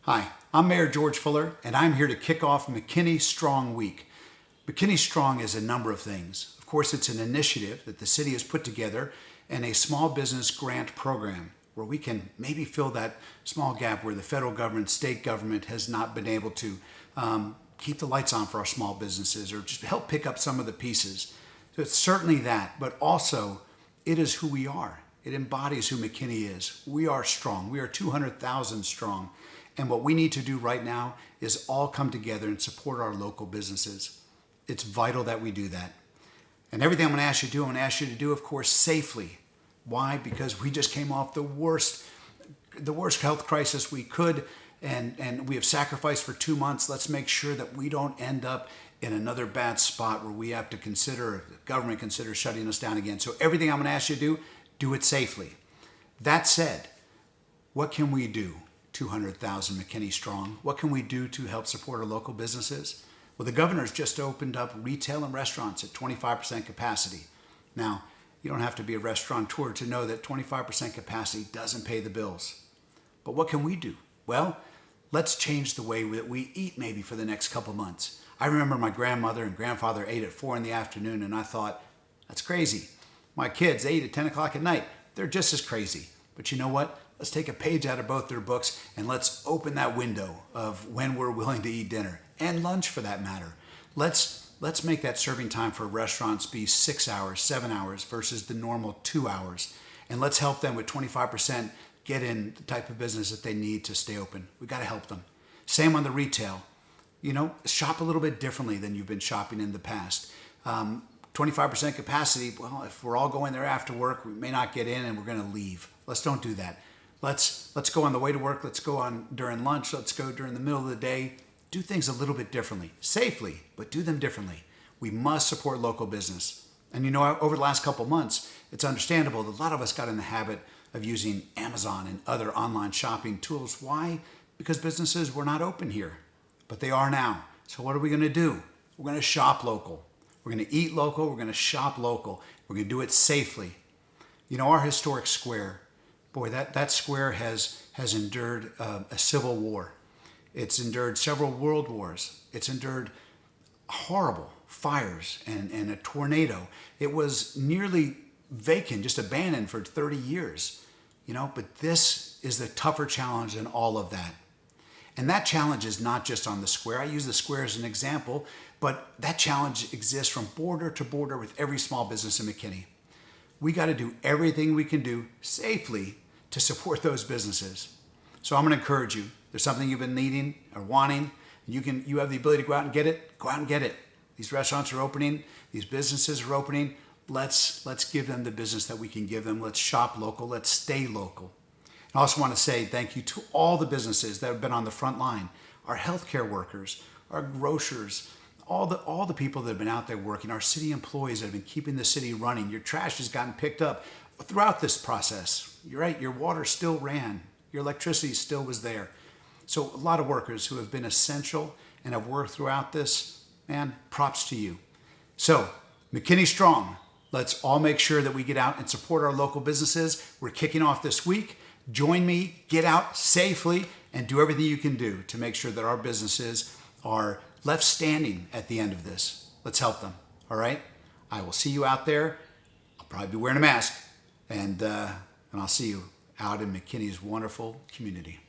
Hi, I'm Mayor George Fuller, and I'm here to kick off McKinney Strong Week. McKinney Strong is a number of things. Of course, it's an initiative that the city has put together and a small business grant program where we can maybe fill that small gap where the federal government, state government has not been able to keep the lights on for our small businesses or just help pick up some of the pieces. So it's certainly that, but also it is who we are. It embodies who McKinney is. We are strong. We are 200,000 strong. And what we need to do right now is all come together and support our local businesses. It's vital that we do that. And everything I'm going to ask you to do, I'm going to ask you to do, of course, safely. Why? Because we just came off the worst health crisis we could, and we have sacrificed for 2 months. Let's make sure that we don't end up in another bad spot where we have to consider, the government considers shutting us down again. So everything I'm going to ask you to do it safely. That said, what can we do? 200,000 McKinney strong. What can we do to help support our local businesses? Well, the governor's just opened up retail and restaurants at 25% capacity. Now, you don't have to be a restaurateur to know that 25% capacity doesn't pay the bills. But what can we do? Well, let's change the way that we eat maybe for the next couple months. I remember my grandmother and grandfather ate at 4 p.m, and I thought, that's crazy. My kids ate at 10 o'clock at night. They're just as crazy. But you know what? Let's take a page out of both their books and let's open that window of when we're willing to eat dinner and lunch for that matter. Let's make that serving time for restaurants be 6 hours, 7 hours versus the normal 2 hours. And let's help them with 25% get in the type of business that they need to stay open. We got to help them. Same on the retail. You know, shop a little bit differently than you've been shopping in the past. 25% capacity, well, if we're all going there after work, we may not get in and we're going to leave. Let's don't do that. Let's go on the way to work. Let's go on during lunch. Let's go during the middle of the day. Do things a little bit differently, safely, but do them differently. We must support local business. And you know, over the last couple months, it's understandable that a lot of us got in the habit of using Amazon and other online shopping tools. Why? Because businesses were not open here, but they are now. So what are we going to do? We're going to shop local. We're going to eat local. We're going to shop local. We're going to do it safely. You know, our historic square, boy, that square has endured a civil war. It's endured several world wars. It's endured horrible fires and a tornado. It was nearly vacant, just abandoned for 30 years. You know, but this is the tougher challenge than all of that. And that challenge is not just on the square. I use the square as an example, but that challenge exists from border to border with every small business in McKinney. We got to do everything we can do safely to support those businesses. So I'm going to encourage you. There's something you've been needing or wanting, and you have the ability to go out and get it. Go out and get it. These restaurants are opening. These businesses are opening. Let's give them the business that we can give them. Let's shop local. Let's stay local. I also want to say thank you to all the businesses that have been on the front line, our healthcare workers, our grocers, all the people that have been out there working, our city employees that have been keeping the city running. Your trash has gotten picked up throughout this process. You're right, your water still ran. Your electricity still was there. So a lot of workers who have been essential and have worked throughout this, man, props to you. So, McKinney Strong, let's all make sure that we get out and support our local businesses. We're kicking off this week. Join me, get out safely, and do everything you can do to make sure that our businesses are left standing at the end of this. Let's help them, all right? I will see you out there. I'll probably be wearing a mask, and I'll see you out in McKinney's wonderful community.